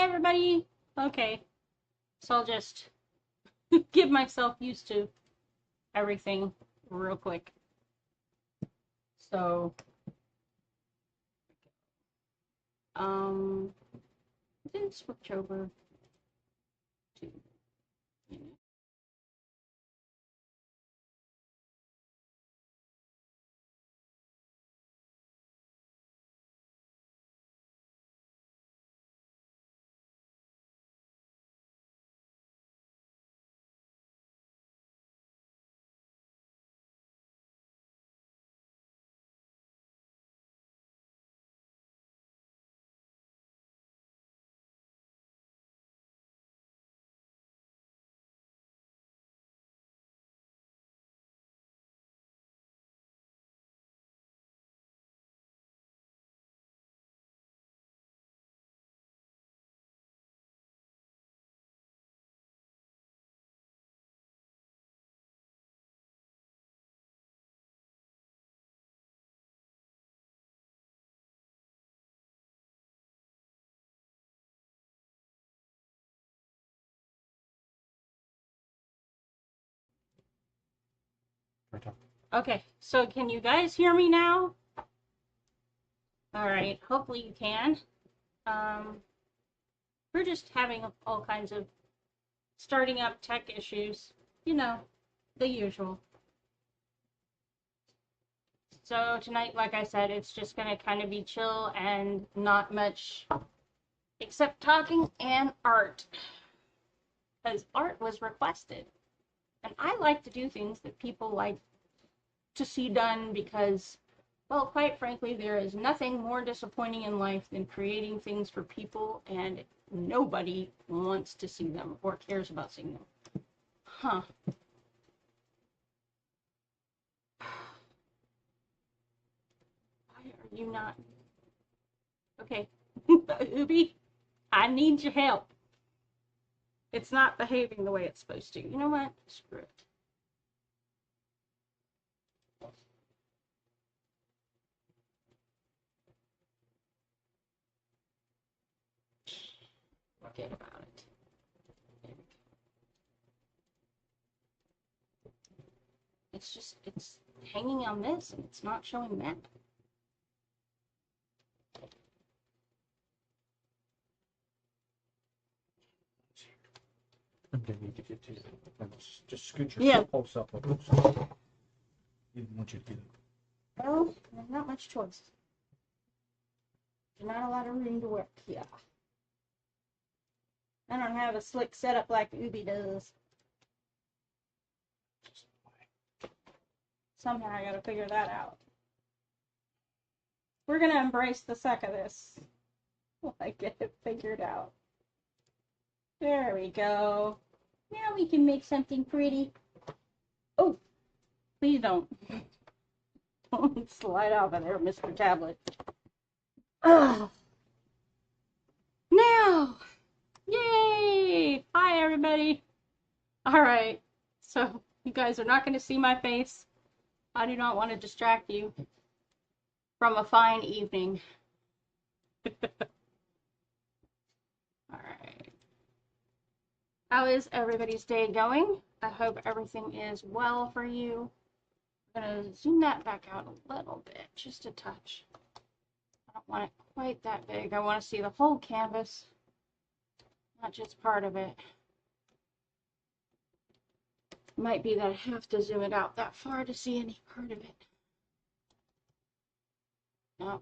everybody. Okay, so I'll just get myself used to everything real quick. So, then switch over to Okay, so can you guys hear me now? All right, hopefully you can. We're just having all kinds of starting up tech issues, you know, the usual. So tonight, like I said, it's just gonna kind of be chill and not much except talking and art, because art was requested. And I like to do things that people like to see done because, well, quite frankly, there is nothing more disappointing in life than creating things for people and nobody wants to see them or cares about seeing them. Huh. Why are you not? Okay. Ubi, I need your help. It's not behaving the way it's supposed to. You know what? Screw it. Forget about it. It's hanging on this and it's not showing that. I'm gonna need to get to you. Just scoot your pulse up a little. So didn't want you to get it. Well, there's not much choice. There's not a lot of room to work here. I don't have a slick setup like Ubi does. Somehow I gotta figure that out. We're gonna embrace the suck of this while I get it figured out. There we go. Now we can make something pretty. Oh, please don't. Don't slide off of there, Mr. Tablet. Ugh. Now! Yay! Hi, everybody. All right. So, you guys are not going to see my face. I do not want to distract you from a fine evening. All right. How is everybody's day going? I hope everything is well for you. I'm going to zoom that back out a little bit, just a touch. I don't want it quite that big. I want to see the whole canvas, not just part of it. Might be that I have to zoom it out that far to see any part of it. No.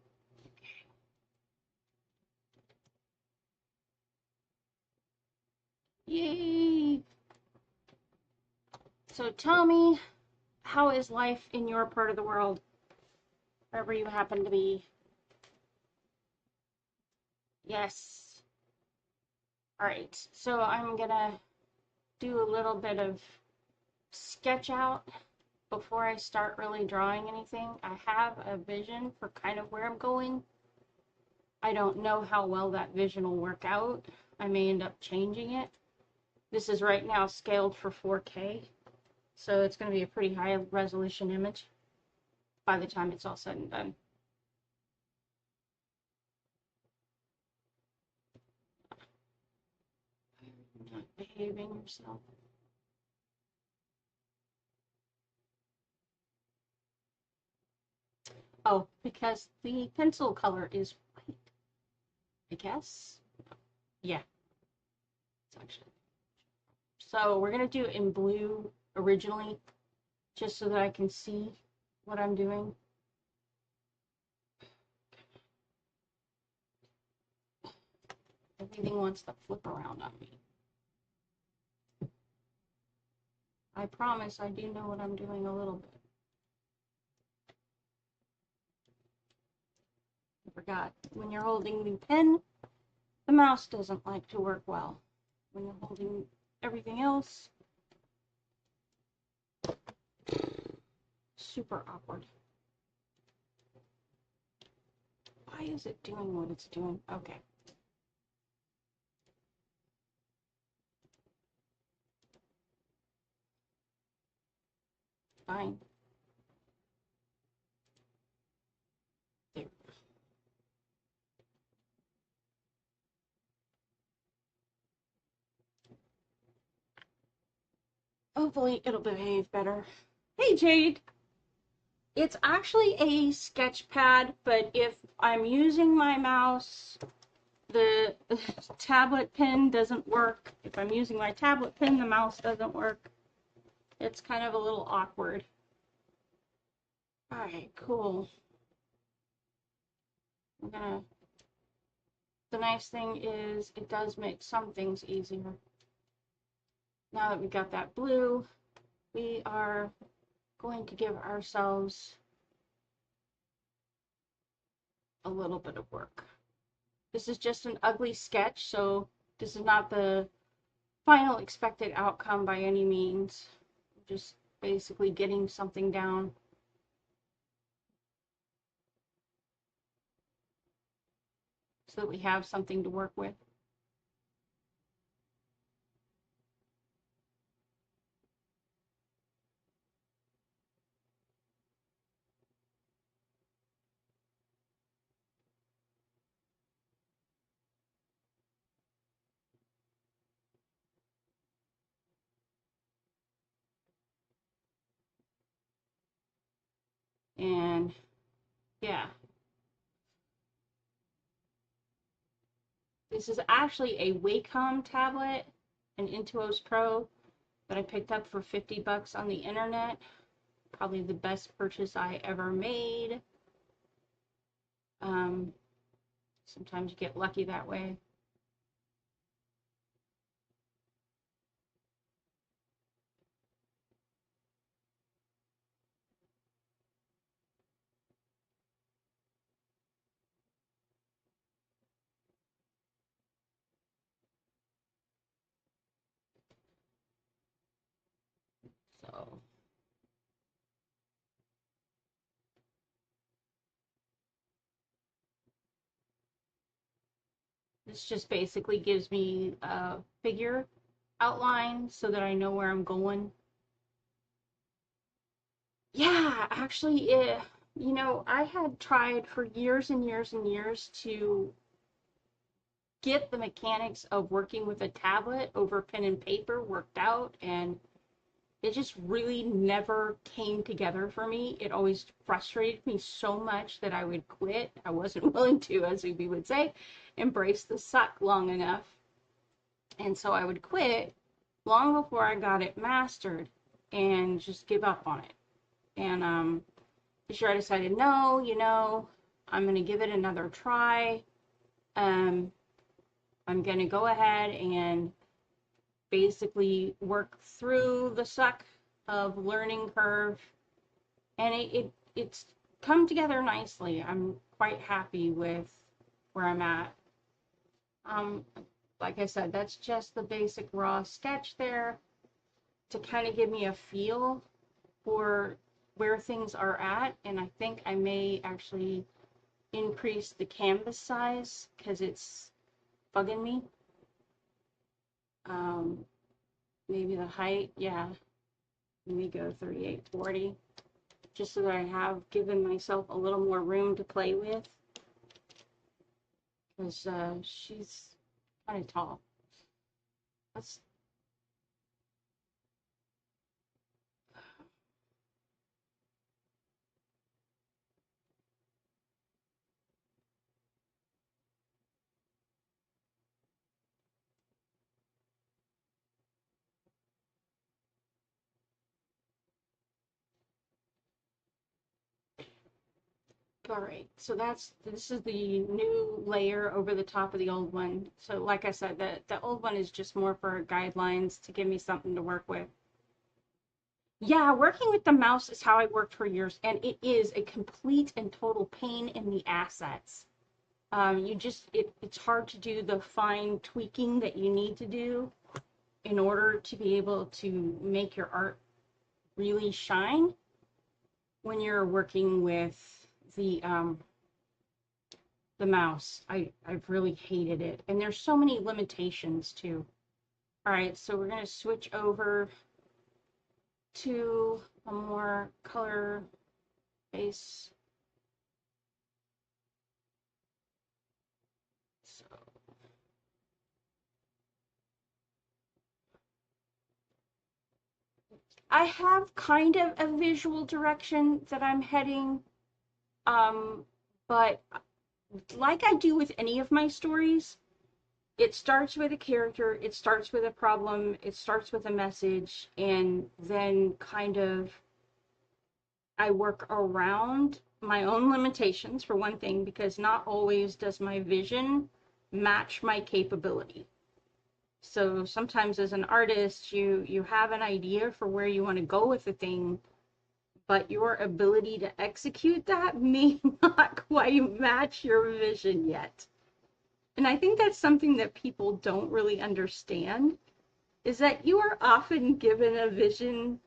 Yay! So tell me, how is life in your part of the world, wherever you happen to be? Yes. Alright, so I'm gonna do a little bit of sketch out before I start really drawing anything. I have a vision for kind of where I'm going. I don't know how well that vision will work out. I may end up changing it. This is right now scaled for 4K, so it's going to be a pretty high resolution image by the time it's all said and done. behaving yourself. Oh, because the pencil color is white, I guess. Yeah, it's actually. So we're gonna do it in blue originally, just so that I can see what I'm doing. Everything wants to flip around on me. I promise I do know what I'm doing a little bit. I forgot. When you're holding the pen, the mouse doesn't like to work well. When you're holding everything else, super awkward. Why is it doing what it's doing? Okay. Fine. There. Hopefully it'll behave better. Hey, Jade! It's actually a sketch pad, but if I'm using my mouse, the tablet pen doesn't work. If I'm using my tablet pen, the mouse doesn't work. It's kind of a little awkward. Alright, cool. The nice thing is it does make some things easier. Now that we got that blue, we are going to give ourselves a little bit of work. This is just an ugly sketch, so this is not the final expected outcome by any means. Just basically getting something down. So that we have something to work with. And yeah, this is actually a Wacom tablet, an Intuos Pro that I picked up for 50 bucks on the internet. Probably the best purchase I ever made. Sometimes you get lucky that way. So this just basically gives me a figure outline so that I know where I'm going. Yeah, actually, I had tried for years and years and years to get the mechanics of working with a tablet over pen and paper worked out, and it just really never came together for me. It always frustrated me so much that I would quit. I wasn't willing to, as Ubi would say, embrace the suck long enough. And so I would quit long before I got it mastered and just give up on it. And this year I decided, no, I'm going to give it another try. I'm going to go ahead and basically work through the suck of learning curve, and it's come together nicely. I'm quite happy with where I'm at. Like I said, that's just the basic raw sketch there to kind of give me a feel for where things are at, and I think I may actually increase the canvas size because it's bugging me. Maybe the height, yeah. Let me go 3840, just so that I have given myself a little more room to play with, because she's kind of tall. All right, so this is the new layer over the top of the old one. So like I said, the old one is just more for guidelines to give me something to work with. Yeah, working with the mouse is how I worked for years, and it is a complete and total pain in the assets. It's hard to do the fine tweaking that you need to do in order to be able to make your art really shine when you're working with the mouse. I've really hated it. And there's so many limitations too. All right, so we're gonna switch over to a more color base. So I have kind of a visual direction that I'm heading, but like I do with any of my stories, it starts with a character, it starts with a problem, it starts with a message, and then kind of I work around my own limitations, for one thing, because not always does my vision match my capability. So sometimes as an artist, you have an idea for where you want to go with the thing, but your ability to execute that may not quite match your vision yet. And I think that's something that people don't really understand, is that you are often given a vision.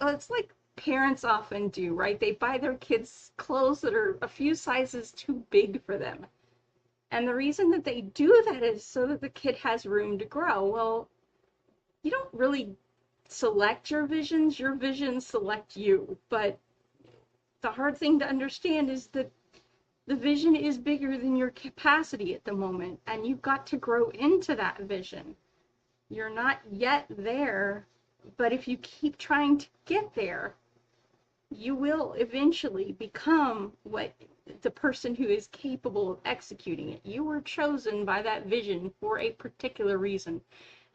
It's like parents often do, right? They buy their kids clothes that are a few sizes too big for them. And the reason that they do that is so that the kid has room to grow. Well, you don't really select your visions select you. But the hard thing to understand is that the vision is bigger than your capacity at the moment, and you've got to grow into that vision. You're not yet there, but if you keep trying to get there, you will eventually become what the person who is capable of executing it. You were chosen by that vision for a particular reason.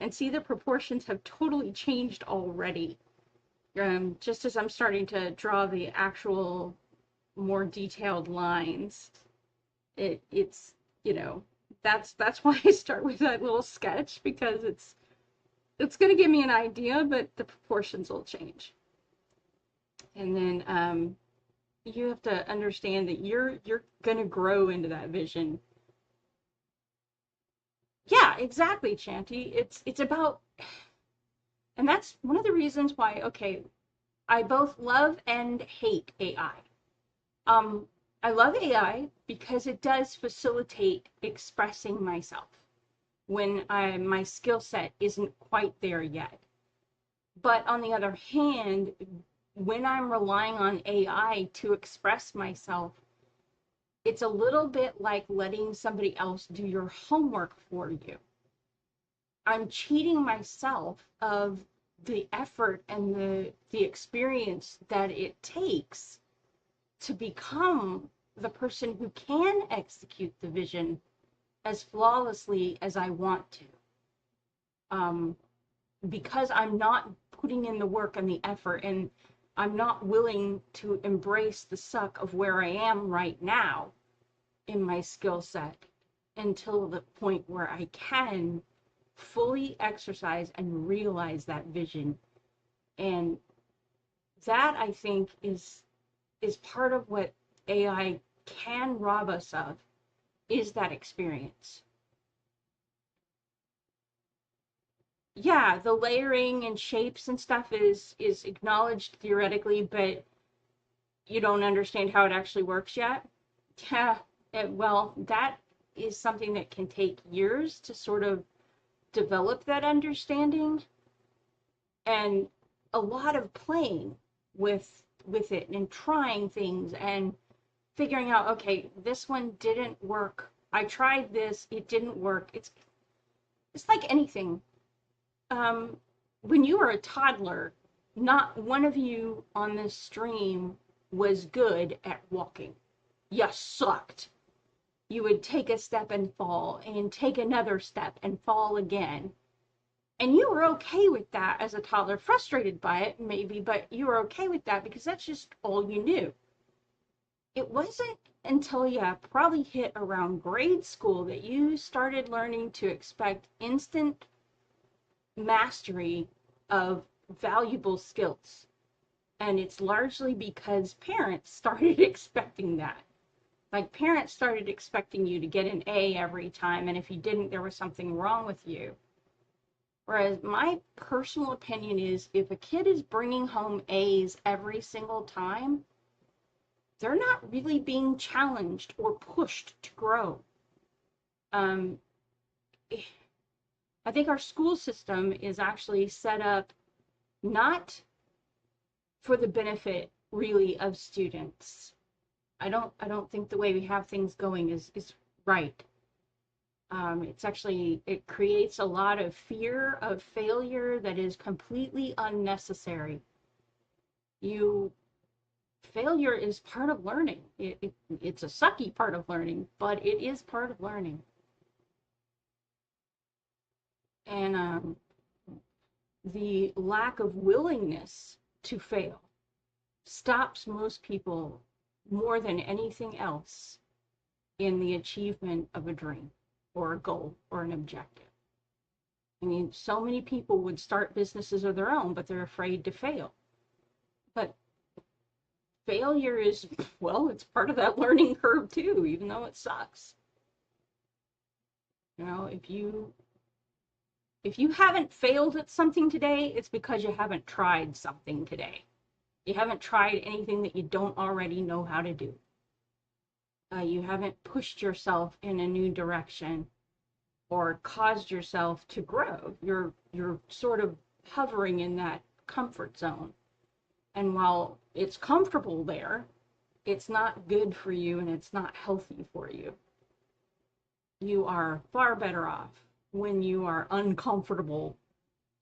And see, the proportions have totally changed already. Just as I'm starting to draw the actual more detailed lines, it's that's why I start with that little sketch, because it's going to give me an idea, but the proportions will change. And then you have to understand that you're going to grow into that vision. Yeah, exactly, Chanty. It's about, and that's one of the reasons why, okay, I both love and hate AI. Um, I love AI because it does facilitate expressing myself when my skill set isn't quite there yet. But on the other hand, when I'm relying on AI to express myself, it's a little bit like letting somebody else do your homework for you. I'm cheating myself of the effort and the experience that it takes to become the person who can execute the vision as flawlessly as I want to. Because I'm not putting in the work and the effort, and I'm not willing to embrace the suck of where I am right now in my skill set until the point where I can fully exercise and realize that vision. And that, I think, is part of what AI can rob us of, is that experience. Yeah, the layering and shapes and stuff is acknowledged theoretically, but you don't understand how it actually works yet. Yeah, well, that is something that can take years to sort of develop that understanding, and a lot of playing with it and trying things and figuring out, okay, this one didn't work. I tried this, it didn't work. It's like anything. Um, when you were a toddler, not one of you on this stream was good at walking. You sucked. You would take a step and fall, and take another step and fall again. And you were okay with that as a toddler, frustrated by it maybe, but you were okay with that because that's just all you knew. It wasn't until you probably hit around grade school that you started learning to expect instant mastery of valuable skills. And it's largely because parents started expecting that. Like, parents started expecting you to get an A every time, and if you didn't, there was something wrong with you. Whereas my personal opinion is, if a kid is bringing home A's every single time, they're not really being challenged or pushed to grow. I think our school system is actually set up not for the benefit really of students. I don't think the way we have things going is right. It's actually, it creates a lot of fear of failure that is completely unnecessary. Failure is part of learning. It's a sucky part of learning, but it is part of learning. And the lack of willingness to fail stops most people more than anything else in the achievement of a dream or a goal or an objective. I mean, so many people would start businesses of their own, but they're afraid to fail. But failure is, well, it's part of that learning curve too, even though it sucks. You know, if you haven't failed at something today, it's because you haven't tried something today. You haven't tried anything that you don't already know how to do. You haven't pushed yourself in a new direction or caused yourself to grow. You're sort of hovering in that comfort zone. And while it's comfortable there, it's not good for you and it's not healthy for you. You are far better off when you are uncomfortable,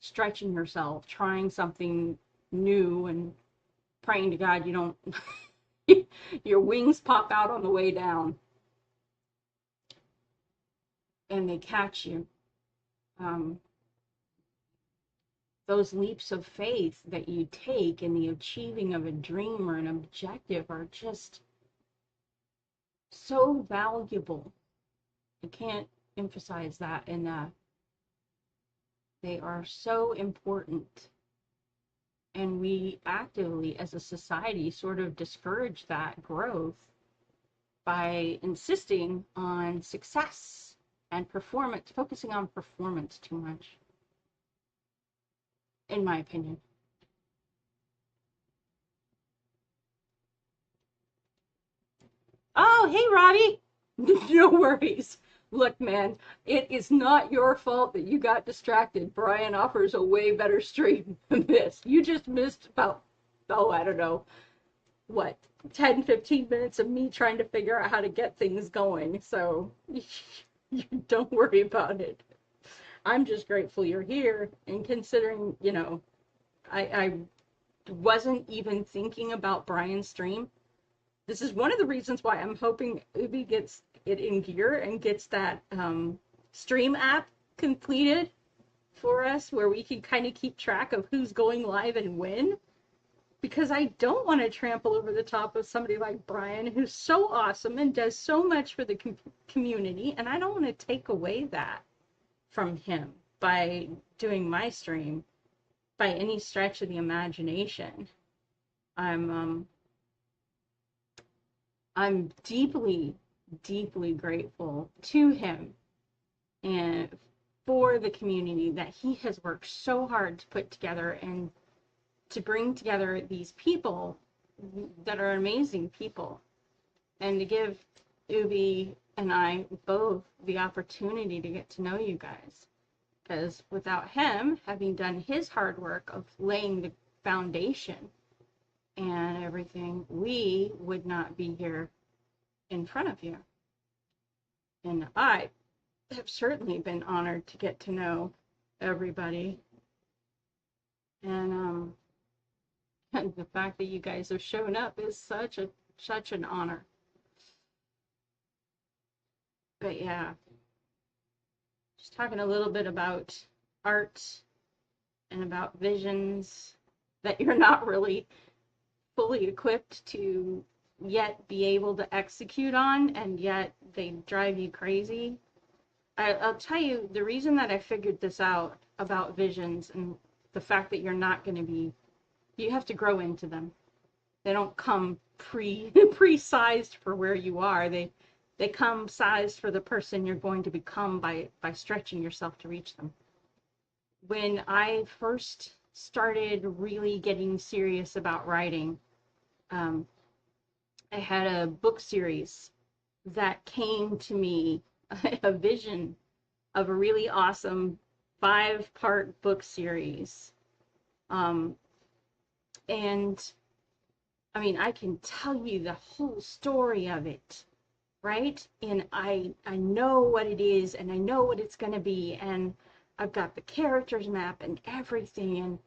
stretching yourself, trying something new, and praying to God you don't your wings pop out on the way down and they catch you. Those leaps of faith that you take in the achieving of a dream or an objective are just so valuable. I can't emphasize that enough. They are so important. And we actively, as a society, sort of discourage that growth by insisting on success and performance, focusing on performance too much, in my opinion. Oh, hey, Robbie. No worries. Look, man, it is not your fault that you got distracted. Brian offers a way better stream than this. You just missed about, I don't know, what, 10, 15 minutes of me trying to figure out how to get things going. So don't worry about it. I'm just grateful you're here, and considering, you know, I wasn't even thinking about Brian's stream. This is one of the reasons why I'm hoping Ubi gets it in gear and gets that stream app completed for us, where we can kind of keep track of who's going live and when. Because I don't want to trample over the top of somebody like Brian, who's so awesome and does so much for the community, and I don't want to take away that from him by doing my stream by any stretch of the imagination. I'm deeply, deeply grateful to him and for the community that he has worked so hard to put together and to bring together these people that are amazing people, and to give Ubi and I both the opportunity to get to know you guys. Because without him having done his hard work of laying the foundation and everything, we would not be here in front of you. And I have certainly been honored to get to know everybody. And the fact that you guys have shown up is such an honor. But yeah, just talking a little bit about art and about visions that you're not really fully equipped to yet be able to execute on, and yet they drive you crazy. I'll tell you, the reason that I figured this out about visions and the fact that you're not going to be, you have to grow into them. They don't come pre-sized for where you are. They come sized for the person you're going to become by stretching yourself to reach them. When I first started really getting serious about writing, I had a book series that came to me, a vision of a really awesome 5-part book series. And I mean, I can tell you the whole story of it, right? And I know what it is, and I know what it's going to be, and I've got the characters map and everything,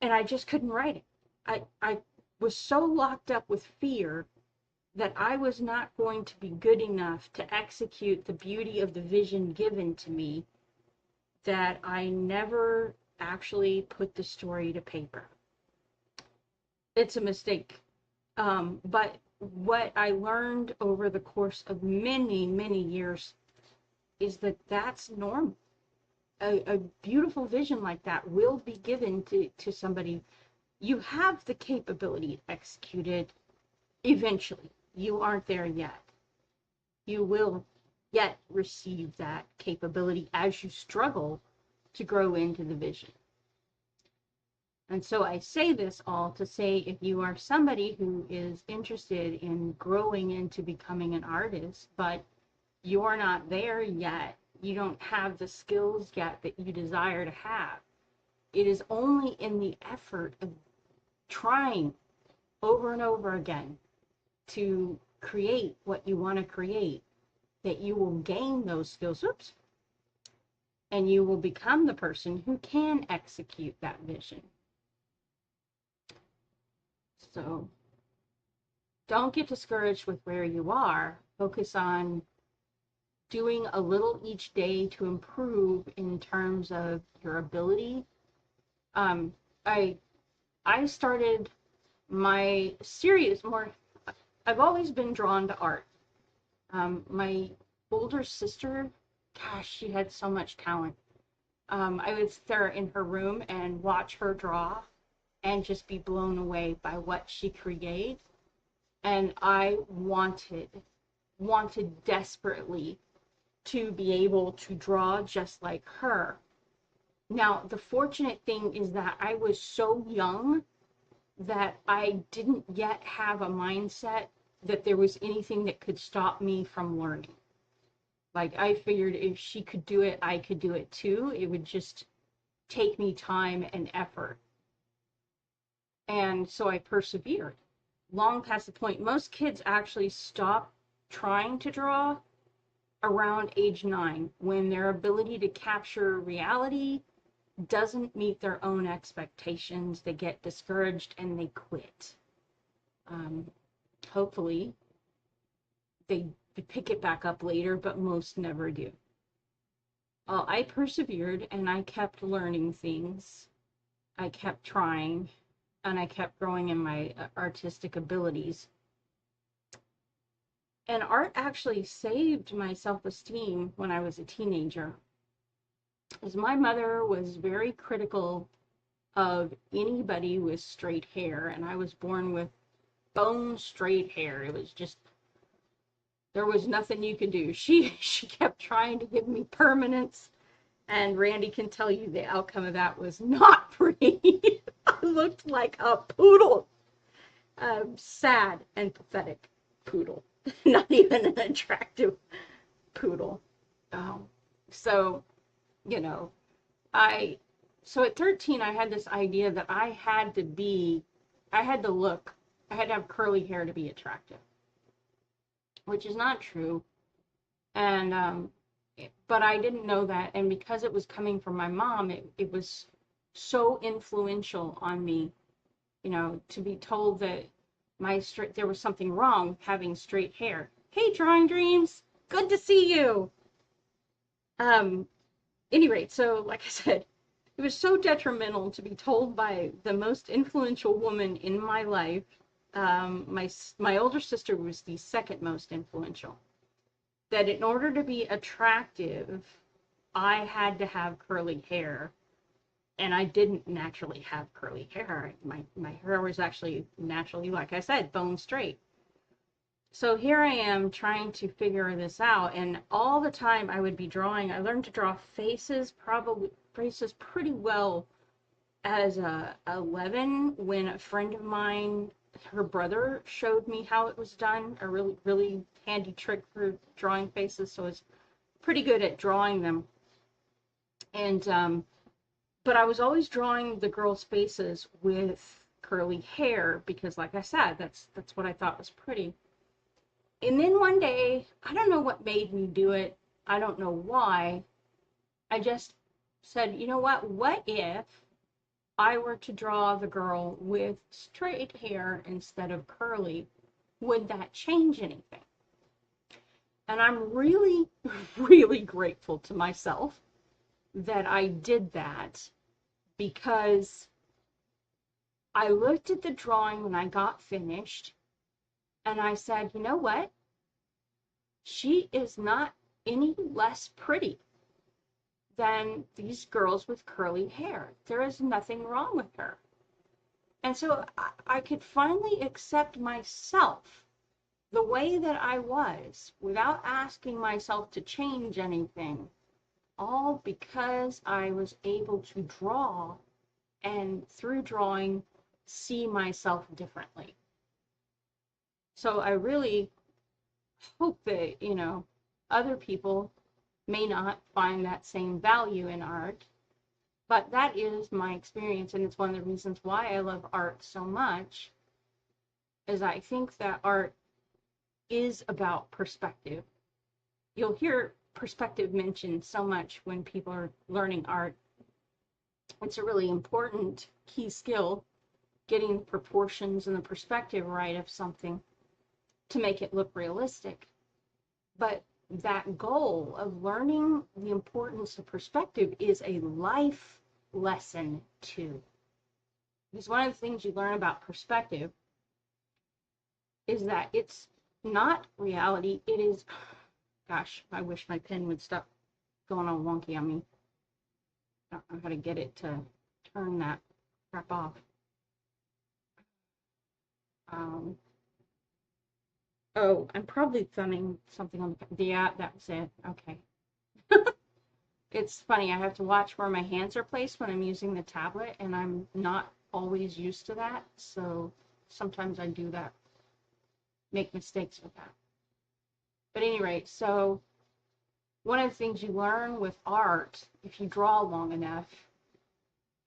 and I just couldn't write it. I was so locked up with fear that I was not going to be good enough to execute the beauty of the vision given to me, that I never actually put the story to paper. It's a mistake. But what I learned over the course of many, many years is that that's normal. A beautiful vision like that will be given to somebody. You have the capability to execute it eventually. You aren't there yet. You will yet receive that capability as you struggle to grow into the vision. And so I say this all to say, if you are somebody who is interested in growing into becoming an artist, but you're not there yet, you don't have the skills yet that you desire to have, it is only in the effort of trying over and over again to create what you want to create that you will gain those skills. Oops. And you will become the person who can execute that vision. So don't get discouraged with where you are. Focus on doing a little each day to improve in terms of your ability. I started my serious more. I've always been drawn to art. My older sister, gosh, she had so much talent. I would sit there in her room and watch her draw and just be blown away by what she created. And I wanted desperately to be able to draw just like her. Now, the fortunate thing is that I was so young that I didn't yet have a mindset that there was anything that could stop me from learning. Like, I figured if she could do it, I could do it too. It would just take me time and effort. And so I persevered long past the point. Most kids actually stop trying to draw around age 9, when their ability to capture reality doesn't meet their own expectations. They get discouraged and they quit. Hopefully they pick it back up later, but most never do. I persevered and I kept learning things. I kept trying and I kept growing in my artistic abilities. And art actually saved my self-esteem when I was a teenager, as my mother was very critical of anybody with straight hair, and I was born with bone straight hair. It was just, there was nothing you could do. She kept trying to give me permanence, and Randy can tell you the outcome of that was not pretty. I looked like a poodle, a sad and pathetic poodle, not even an attractive poodle. So, you know, so at 13, I had this idea that I had to have curly hair to be attractive, which is not true. And, but I didn't know that. And because it was coming from my mom, it was so influential on me, you know, to be told that there was something wrong with having straight hair. Hey, Drawing Dreams, good to see you. Any rate, so like I said, it was so detrimental to be told by the most influential woman in my life my older sister was the second most influential. That in order to be attractive, I had to have curly hair, and I didn't naturally have curly hair. My hair was actually naturally, like I said, bone straight. So here I am trying to figure this out, and all the time I would be drawing. I learned to draw faces, probably faces pretty well as a 11 when a friend of mine, her brother showed me how it was done, a really, really handy trick for drawing faces, so I was pretty good at drawing them. And but I was always drawing the girls' faces with curly hair because, like I said, that's what I thought was pretty. And then one day, I don't know what made me do it. I don't know why. I just said, you know what? What if I were to draw the girl with straight hair instead of curly? Would that change anything? And I'm really, really grateful to myself that I did that, because I looked at the drawing when I got finished and I said, you know what? She is not any less pretty than these girls with curly hair. There is nothing wrong with her. And so I could finally accept myself the way that I was without asking myself to change anything, all because I was able to draw, and through drawing, see myself differently. So I really hope that, other people may not find that same value in art, but that is my experience, and it's one of the reasons why I love art so much, is I think that art is about perspective. You'll hear perspective mentioned so much when people are learning art. It's a really important key skill, getting the proportions and the perspective right of something to make it look realistic. But that goal of learning the importance of perspective is a life lesson too. Because one of the things you learn about perspective is that it's not reality. It is, gosh, I wish my pen would stop going all wonky on me. I don't know how to get it to turn that crap off. Oh, I'm probably thumbing something on the, yeah, that was it. Okay. It's funny, I have to watch where my hands are placed when I'm using the tablet, and I'm not always used to that, so sometimes I do that, make mistakes with that. But at any rate, so one of the things you learn with art, if you draw long enough,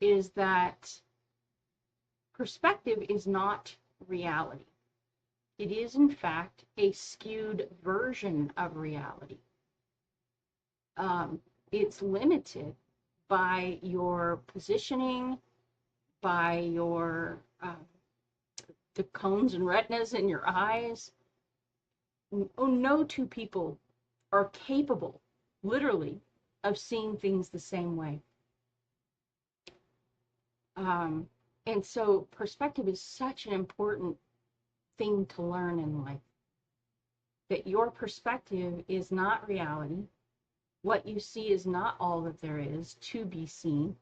is that perspective is not reality. It is, in fact, a skewed version of reality. It's limited by your positioning, by your the cones and retinas in your eyes. Oh, no two people are capable, literally, of seeing things the same way. And so perspective is such an important thing to learn in life. That your perspective is not reality. What you see is not all that there is to be seen.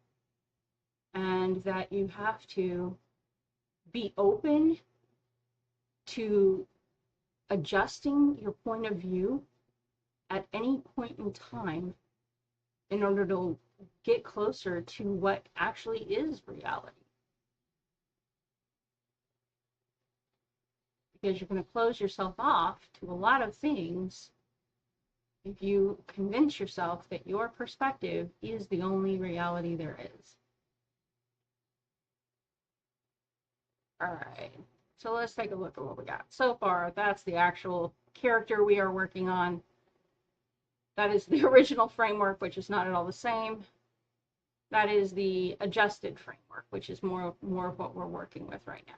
And that you have to be open to adjusting your point of view at any point in time in order to get closer to what actually is reality. Because you're going to close yourself off to a lot of things if you convince yourself that your perspective is the only reality there is. All right, so let's take a look at what we got. So far, that's the actual character we are working on. That is the original framework, which is not at all the same. That is the adjusted framework, which is more of what we're working with right now.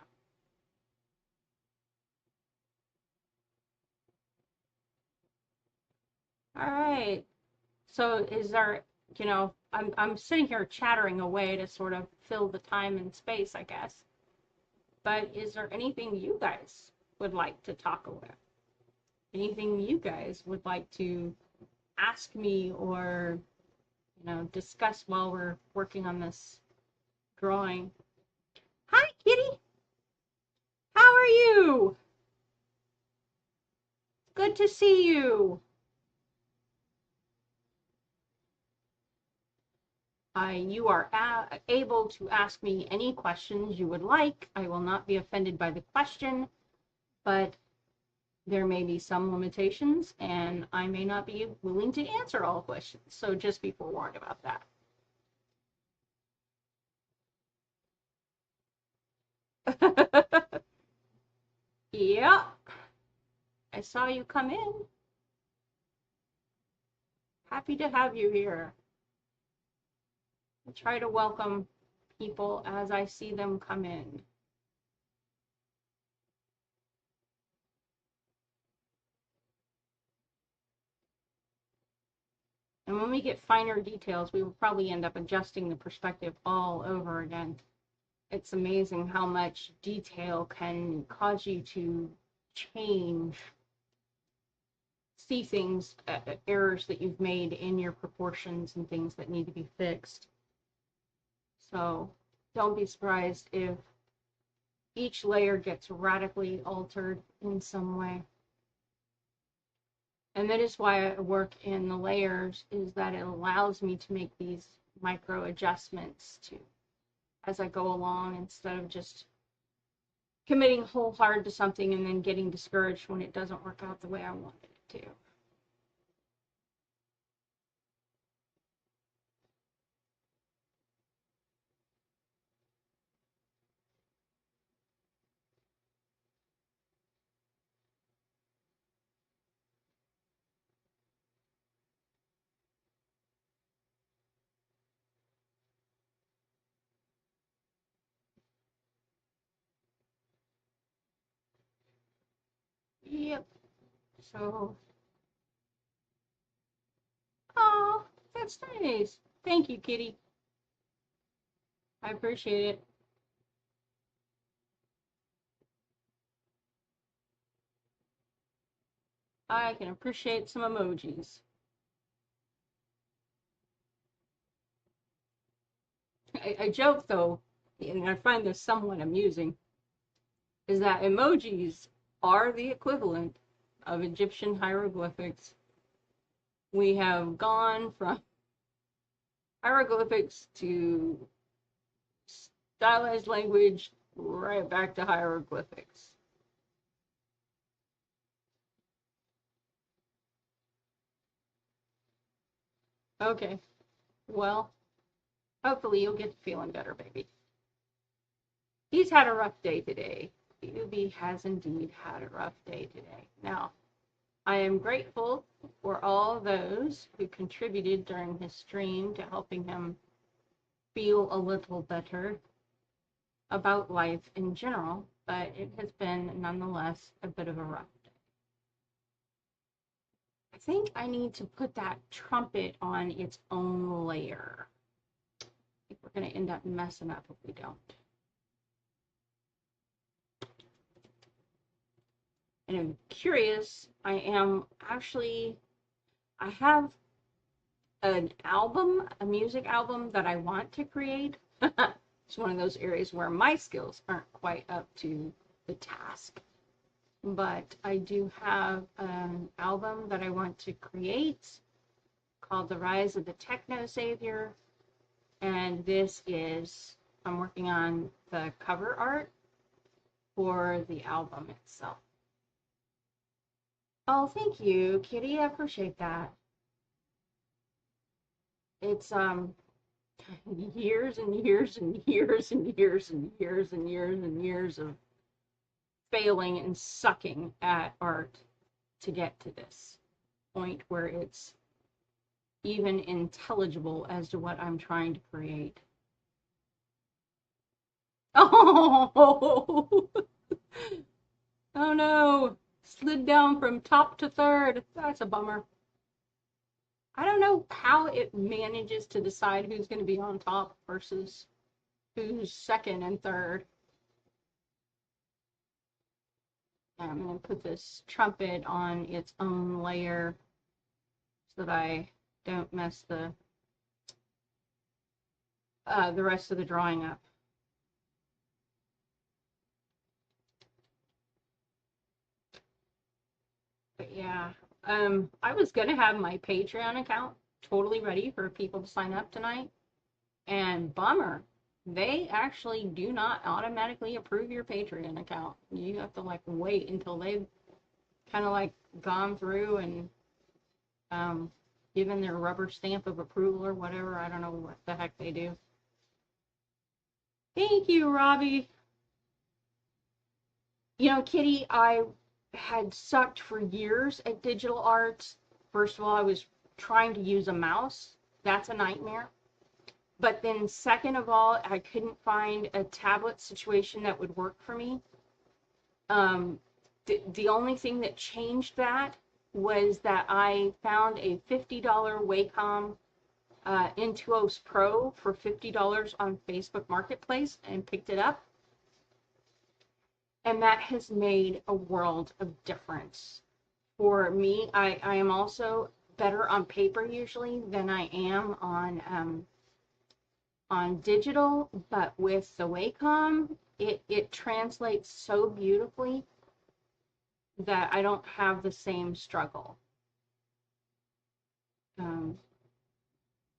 All right, so is there, I'm sitting here chattering away to sort of fill the time and space, I guess. But is there anything you guys would like to talk about? Anything you guys would like to ask me or, discuss while we're working on this drawing? Hi, Kitty. How are you? Good to see you. You are able to ask me any questions you would like. I will not be offended by the question, but there may be some limitations, and I may not be willing to answer all questions. So just be forewarned about that. Yeah, I saw you come in. Happy to have you here. I try to welcome people as I see them come in. And when we get finer details, we will probably end up adjusting the perspective all over again. It's amazing how much detail can cause you to change, see things, errors that you've made in your proportions and things that need to be fixed. So don't be surprised if each layer gets radically altered in some way. And that is why I work in the layers, is that it allows me to make these micro adjustments as I go along, instead of just committing wholehearted to something and then getting discouraged when it doesn't work out the way I wanted it to. Yep. So, oh, that's nice. Thank you, Kitty. I appreciate it. I can appreciate some emojis. I joke, though, and I find this somewhat amusing, is that emojis are the equivalent of Egyptian hieroglyphics. We have gone from hieroglyphics to stylized language right back to hieroglyphics. Okay, well, hopefully you'll get feeling better, baby. He's had a rough day today. UB has indeed had a rough day today. Now, I am grateful for all those who contributed during his stream to helping him feel a little better about life in general, but it has been nonetheless a bit of a rough day. I think I need to put that trumpet on its own layer. I think we're going to end up messing up if we don't. And I'm curious, I have an album, a music album that I want to create. It's one of those areas where my skills aren't quite up to the task. But I do have an album that I want to create called The Rise of the Technosavior. And I'm working on the cover art for the album itself. Oh, thank you, Kitty. I appreciate that. It's years and years and years and years and years and years and years of failing and sucking at art to get to this point where it's even intelligible as to what I'm trying to create. Oh, oh no, slid down from top to third. That's a bummer. I don't know how it manages to decide who's going to be on top versus who's second and third. I'm going to put this trumpet on its own layer so that I don't mess the rest of the drawing up. But yeah, I was going to have my Patreon account totally ready for people to sign up tonight. And bummer, they actually do not automatically approve your Patreon account. You have to like wait until they've kind of like gone through and given their rubber stamp of approval or whatever. I don't know what the heck they do. Thank you, Robbie. You know, Kitty, I had sucked for years at digital arts. First of all, I was trying to use a mouse. That's a nightmare. But then second of all, I couldn't find a tablet situation that would work for me. The only thing that changed that was that I found a $50 Wacom Intuos Pro for $50 on Facebook Marketplace and picked it up. And that has made a world of difference. For me, I am also better on paper usually than I am on digital, but with the Wacom, it translates so beautifully that I don't have the same struggle.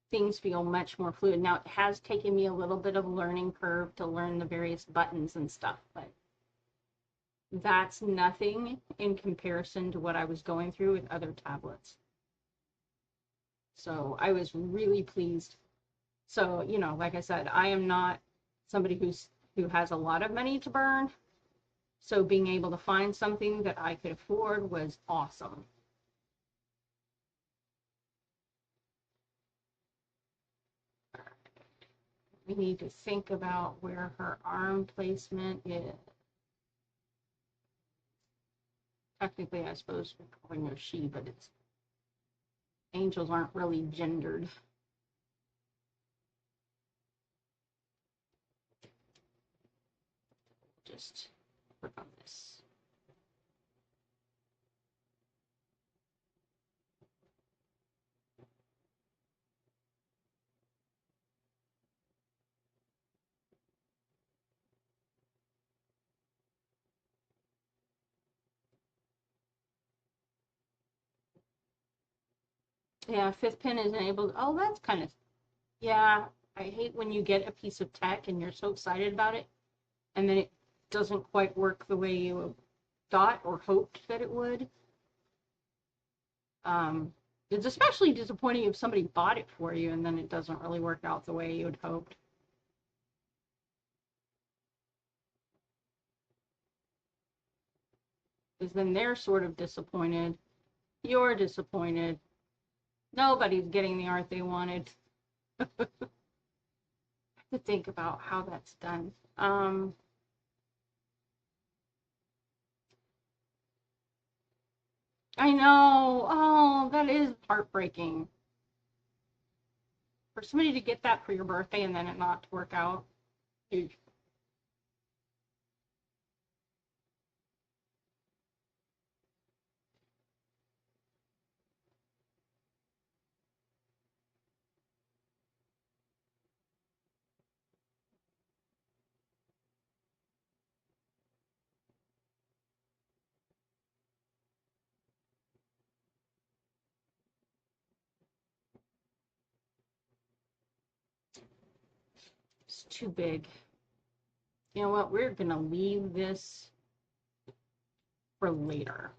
Things feel much more fluid. Now, it has taken me a little bit of a learning curve to learn the various buttons and stuff, but that's nothing in comparison to what I was going through with other tablets. So I was really pleased. So, you know, like I said, I am not somebody who has a lot of money to burn. So being able to find something that I could afford was awesome. We need to think about where her arm placement is. Technically, I suppose we're calling her she, but it's angels aren't really gendered. Just work on this. Yeah, fifth pin is enabled. Oh, that's kind of, yeah, I hate when you get a piece of tech and you're so excited about it, and then it doesn't quite work the way you thought or hoped that it would. It's especially disappointing if somebody bought it for you and then it doesn't really work out the way you had hoped. Because then they're sort of disappointed. You're disappointed. Nobody's getting the art they wanted. I have to think about how that's done. I know. Oh, that is heartbreaking. For somebody to get that for your birthday and then it not to work out. Huge. It's too big. You know what? We're going to leave this for later.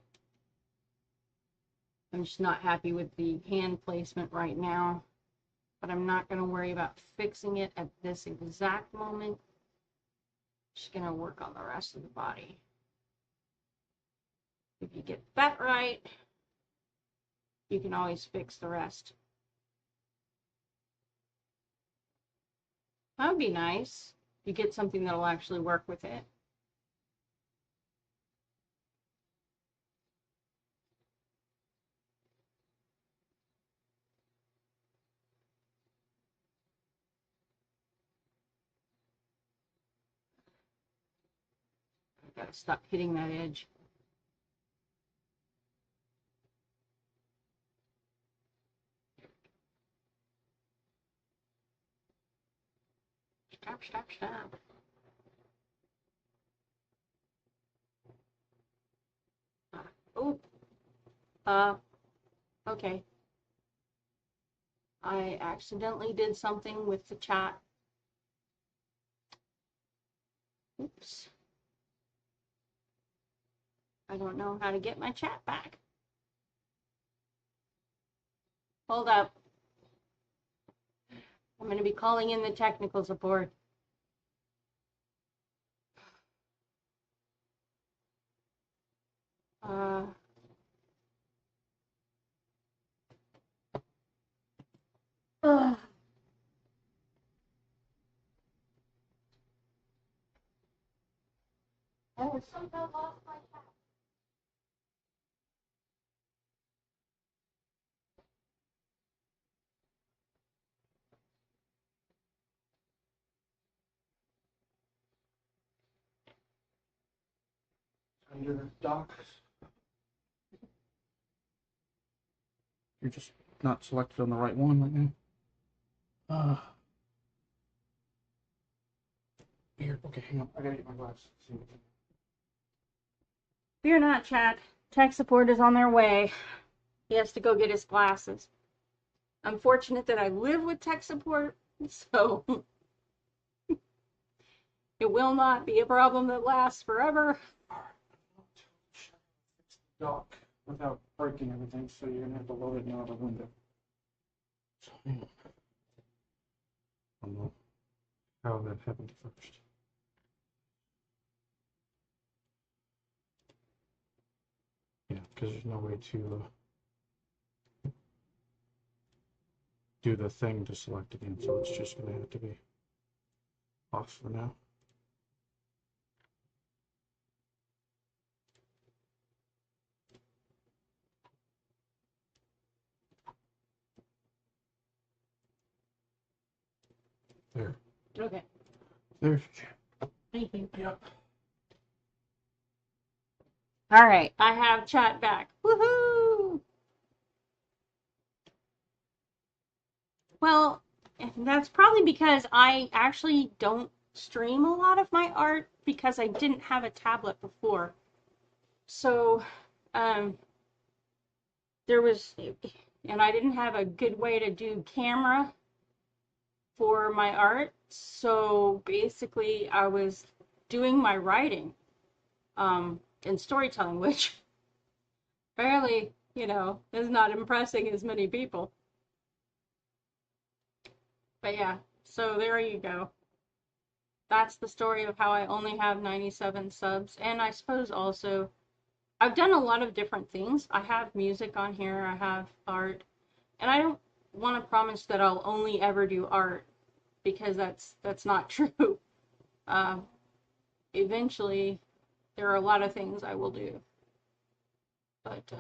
I'm just not happy with the hand placement right now, but I'm not going to worry about fixing it at this exact moment. Just going to work on the rest of the body. If you get that right, you can always fix the rest. That would be nice. You get something that'll actually work with it. I've got to stop hitting that edge. Snap, snap, snap. Oh, okay. I accidentally did something with the chat. Oops. I don't know how to get my chat back. Hold up. I'm going to be calling in the technical support. Uh, I somehow lost my chat. Under docs. You're just not selected on the right one right now. Weird. Okay, hang on. I gotta get my glasses. Fear not, chat. Tech support is on their way. He has to go get his glasses. I'm fortunate that I live with tech support, so it will not be a problem that lasts forever. Dock without breaking everything, so you're gonna have to load it now out of the window. So, hang on. I don't know how that happened first. Yeah, because there's no way to do the thing to select again, so it's just gonna have to be off for now. There. Okay. There's your chat. Thank you. Yep. All right, I have chat back. Woohoo! Well, that's probably because I actually don't stream a lot of my art because I didn't have a tablet before. So, there was, and I didn't have a good way to do camera for my art. So basically, I was doing my writing and storytelling, which apparently, is not impressing as many people. But yeah, so there you go. That's the story of how I only have 97 subs. And I suppose also, I've done a lot of different things. I have music on here, I have art, and I don't want to promise that I'll only ever do art because that's not true. Eventually, there are a lot of things I will do. But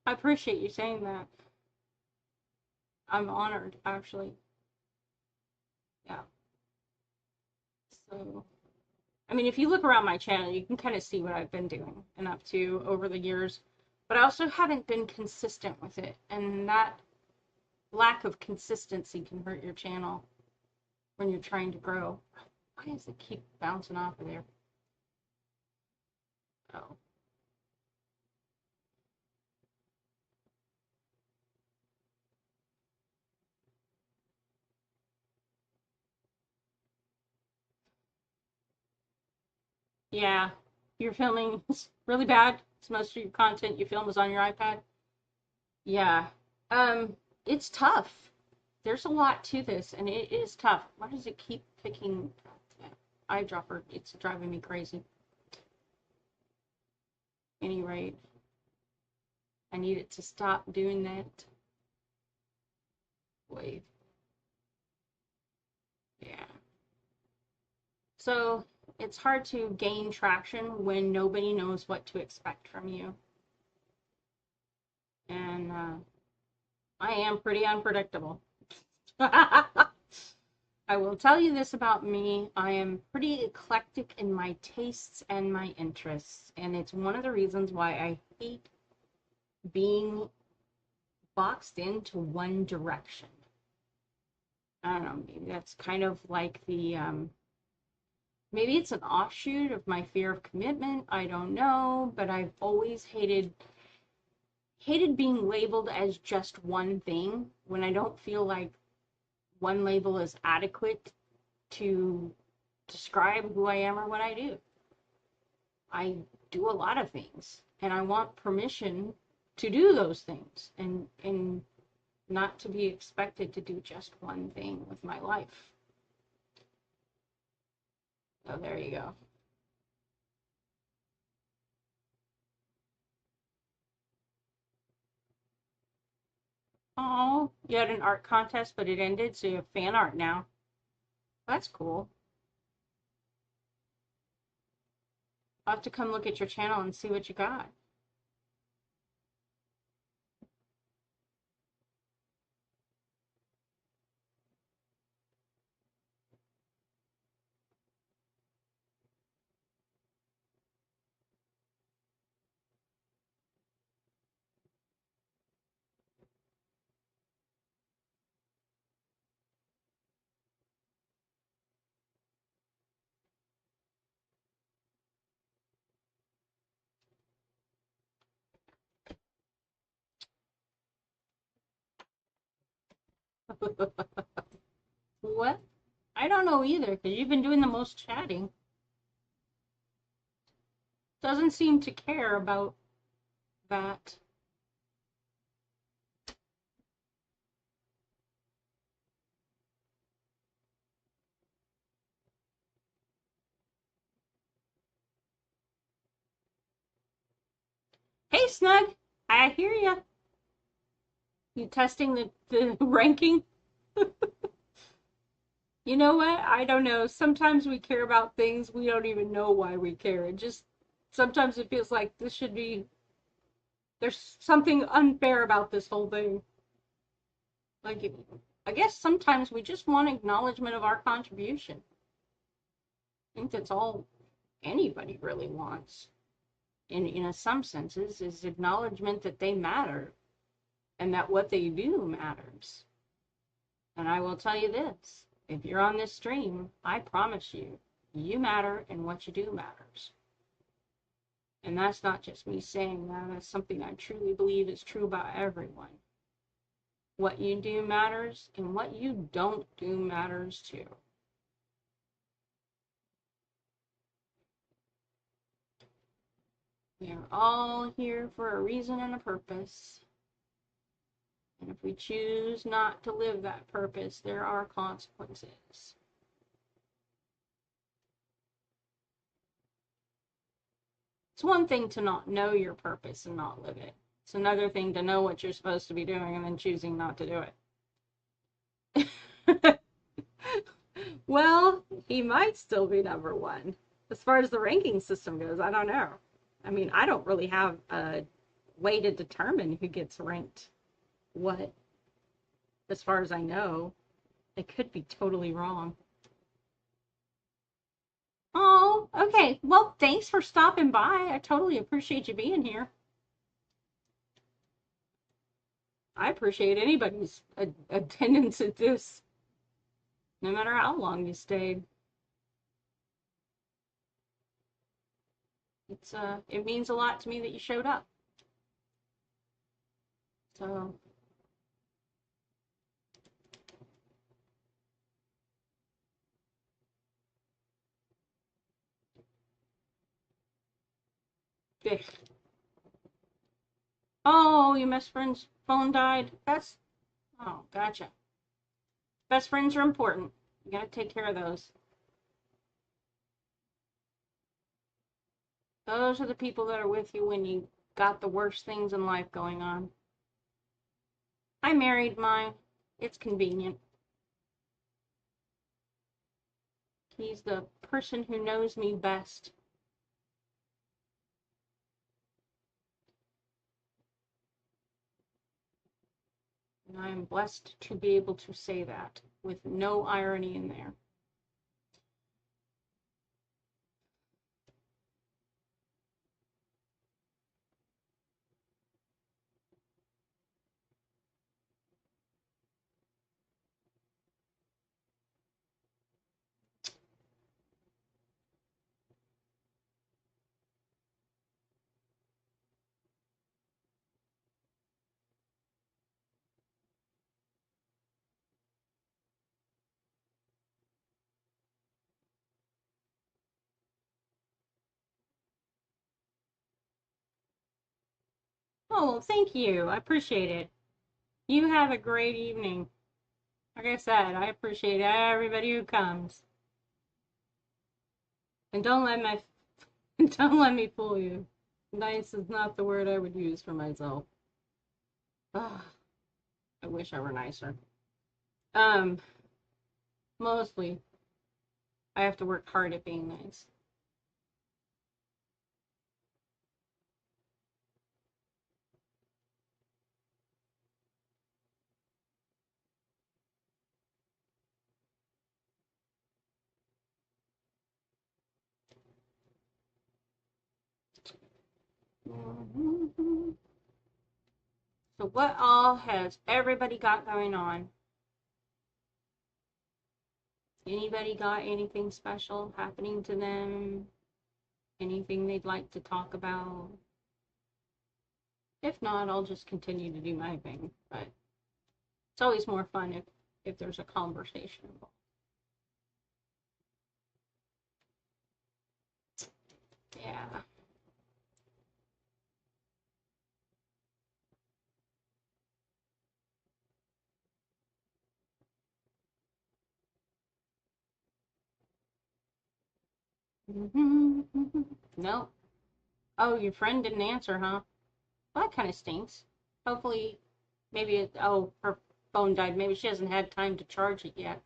I appreciate you saying that. I'm honored, actually. Yeah. So, I mean, if you look around my channel, you can kind of see what I've been doing and up to over the years. But I also haven't been consistent with it. And that lack of consistency can hurt your channel when you're trying to grow. Why does it keep bouncing off of there? Oh. Yeah, your filming is really bad. So most of your content you film is on your iPad. Yeah. It's tough. There's a lot to this, and it is tough. Why does it keep picking eyedropper? It's driving me crazy. Any rate, I need it to stop doing that. Wait. Yeah. So it's hard to gain traction when nobody knows what to expect from you. And I am pretty unpredictable. I will tell you this about me. I am pretty eclectic in my tastes and my interests. And it's one of the reasons why I hate being boxed into one direction. I don't know, maybe that's kind of like the, maybe it's an offshoot of my fear of commitment. I don't know, but I've always hated being labeled as just one thing when I don't feel like one label is adequate to describe who I am or what I do. I do a lot of things and I want permission to do those things and not to be expected to do just one thing with my life. So there you go. Oh, you had an art contest, but it ended, so you have fan art now. That's cool. I'll have to come look at your channel and see what you got. What? I don't know either, because you've been doing the most chatting. Doesn't seem to care about that. Hey, Snug, I hear ya. You testing the ranking? You know what? I don't know. Sometimes we care about things we don't even know why we care. It just sometimes it feels like this should be there's something unfair about this whole thing. Like I guess sometimes we just want acknowledgement of our contribution. I think that's all anybody really wants. In some senses is acknowledgement that they matter and that what they do matters. And I will tell you this, if you're on this stream, I promise you, you matter and what you do matters. And that's not just me saying that, that's something I truly believe is true about everyone. What you do matters and what you don't do matters too. We are all here for a reason and a purpose. And if we choose not to live that purpose, there are consequences. It's one thing to not know your purpose and not live it. It's another thing to know what you're supposed to be doing and then choosing not to do it. Well, he might still be number one. As far as the ranking system goes, I don't know. I mean, I don't really have a way to determine who gets ranked what. As far as I know, it could be totally wrong. Oh, okay. Well, thanks for stopping by. I totally appreciate you being here. I appreciate anybody's attendance at this, no matter how long you stayed. It means a lot to me that you showed up. So yeah. Oh, your best friend's phone died. Oh, gotcha. Best friends are important. You gotta take care of those. Those are the people that are with you when you got the worst things in life going on. I married mine. It's convenient. He's the person who knows me best. And I am blessed to be able to say that with no irony in there. Oh, well, thank you. I appreciate it. You have a great evening. Like I said, I appreciate everybody who comes. And don't let my don't let me fool you. Nice is not the word I would use for myself. Ah, I wish I were nicer. Um, Mostly I have to work hard at being nice. So what all has everybody got going on? Anybody got anything special happening to them? Anything they'd like to talk about? If not, I'll just continue to do my thing. But it's always more fun if there's a conversation involved. Yeah. Nope. Oh, your friend didn't answer, huh? Well, that kind of stinks. Hopefully, maybe oh, her phone died. Maybe she hasn't had time to charge it yet.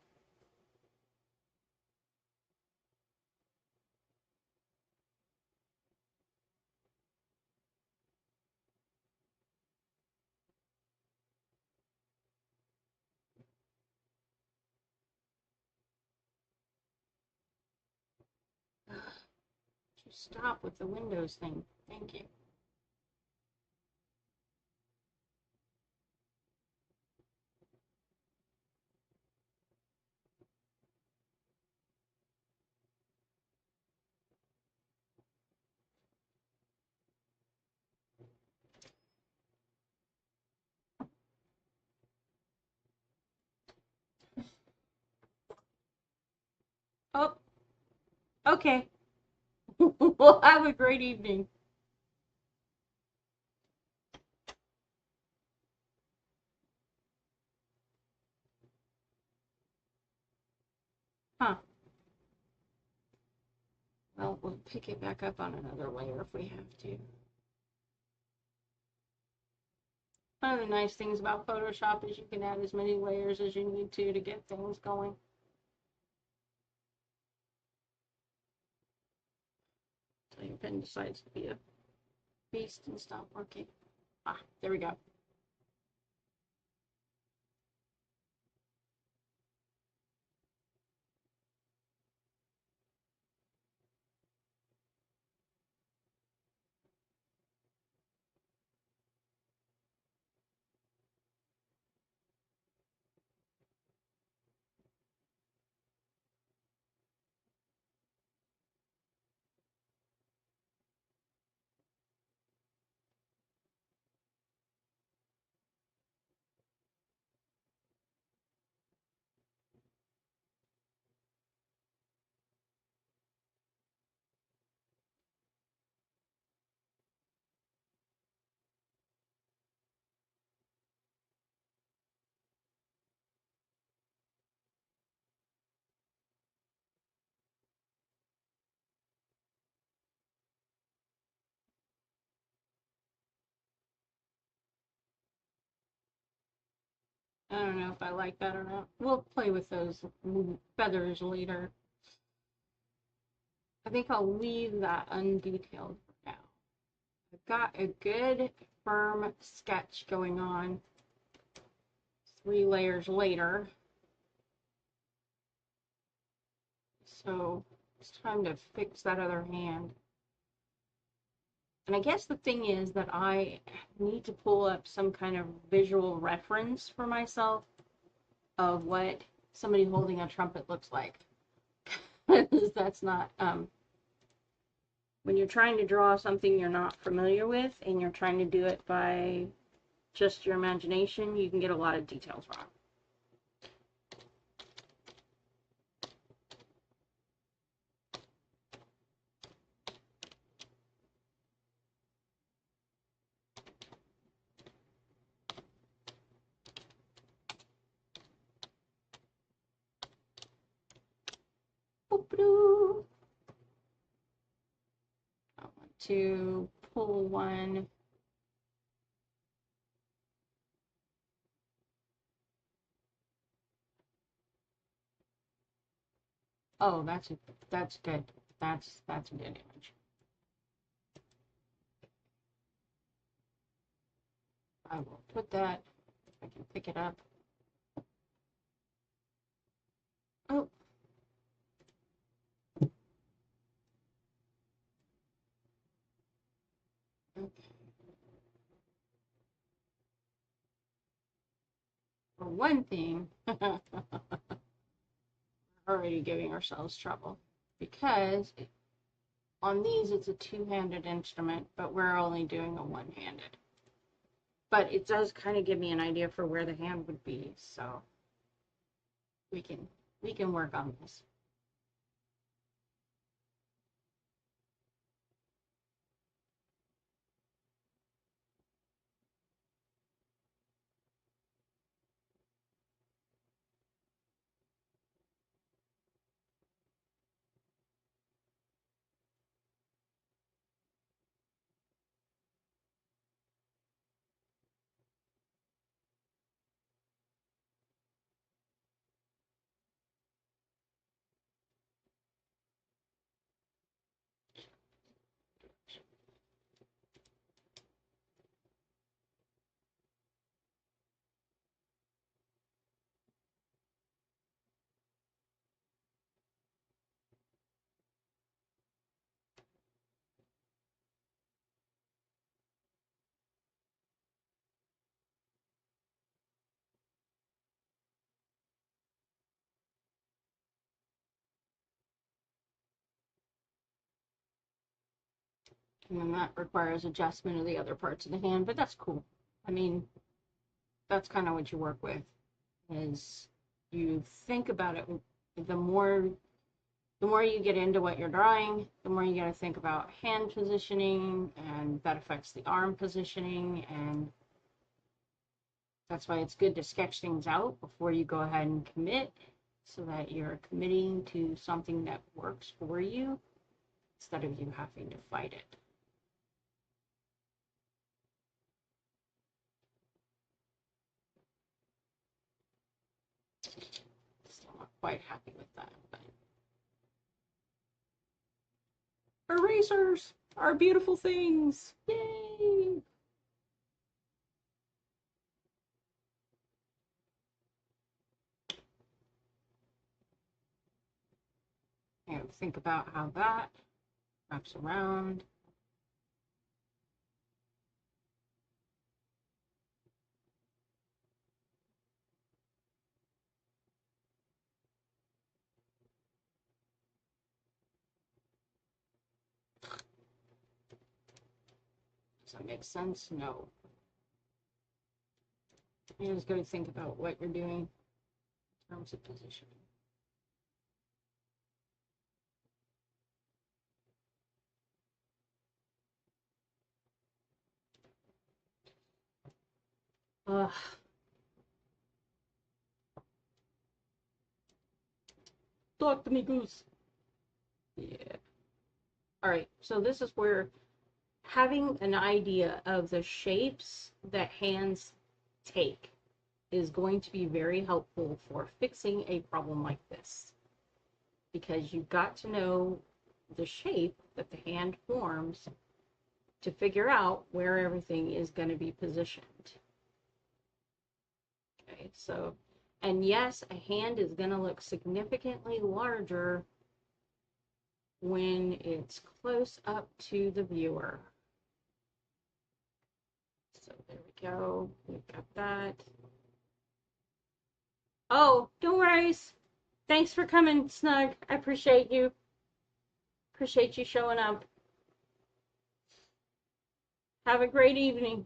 Just stop with the Windows thing. Thank you. Oh, okay. Well, have a great evening. Huh. Well, we'll pick it back up on another layer if we have to. One of the nice things about Photoshop is you can add as many layers as you need to get things going. So your pen decides to be a beast and stop working. Ah, there we go. I don't know if I like that or not. We'll play with those feathers later. I think I'll leave that undetailed for now. I've got a good firm sketch going on 3 layers later. So it's time to fix that other hand. And I guess the thing is that I need to pull up some kind of visual reference for myself of what somebody holding a trumpet looks like. That's not, when you're trying to draw something you're not familiar with and you're trying to do it by just your imagination, you can get a lot of details wrong. to pull one. Oh, that's good. That's a good image. I will put that. I can pick it up. Oh. Okay. For one thing, already giving ourselves trouble because on these it's a two-handed instrument, but we're only doing a one-handed. But it does kind of give me an idea for where the hand would be, so we can work on this. And then that requires adjustment of the other parts of the hand, but that's cool. I mean, that's kind of what you work with, is you think about it. The more you get into what you're drawing, the more you got to think about hand positioning, and that affects the arm positioning, and that's why it's good to sketch things out before you go ahead and commit, so that you're committing to something that works for you instead of you having to fight it. Still not quite happy with that, but erasers are beautiful things. Yay! And think about how that wraps around. Does that make sense? No. You just got to think about what you're doing in terms of positioning. Ugh. Talk to me, Goose. Yeah. All right, so this is where having an idea of the shapes that hands take is going to be very helpful for fixing a problem like this, because you've got to know the shape that the hand forms to figure out where everything is going to be positioned. Okay, so, and yes, a hand is going to look significantly larger when it's close up to the viewer. So there we go. We've got that. Oh, don't worry. Thanks for coming, Snug. I appreciate you. Appreciate you showing up. Have a great evening.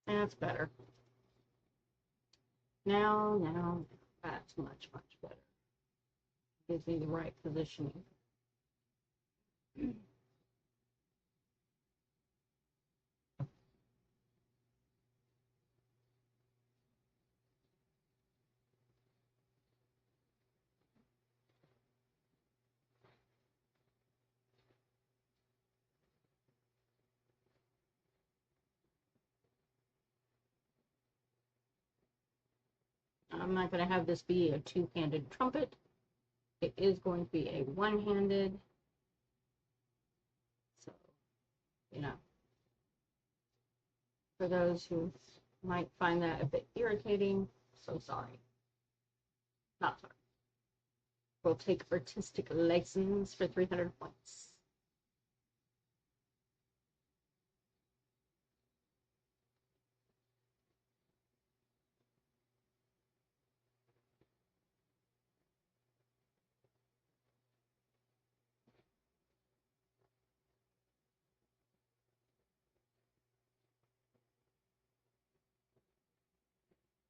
That's better. Now, that's much, much better. Gives me the right positioning. I'm not going to have this be a two-handed trumpet. It is going to be a one-handed. So, you know, for those who might find that a bit irritating, so sorry. Not sorry. We'll take artistic license for 300 points.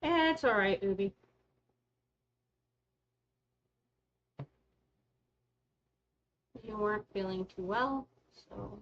It's all right, Ubi. You weren't feeling too well, so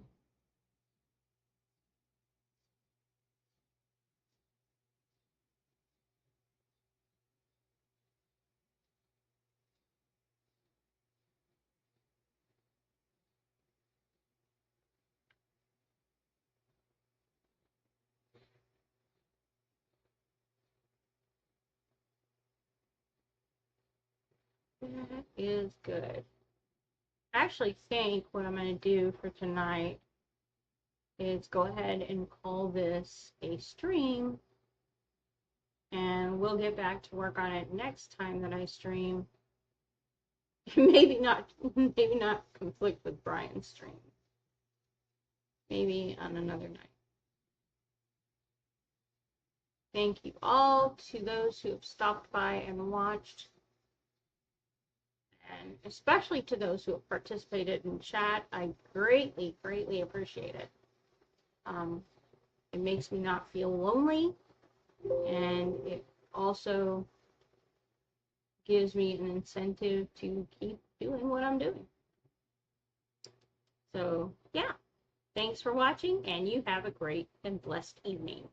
that is good. I actually think what I'm going to do for tonight is go ahead and call this a stream, and we'll get back to work on it next time that I stream. maybe not conflict with Brian's stream. Maybe on another night. Thank you all to those who have stopped by and watched, and especially to those who have participated in chat. I greatly, greatly appreciate it. It makes me not feel lonely, and it also gives me an incentive to keep doing what I'm doing. So, yeah, thanks for watching, and you have a great and blessed evening.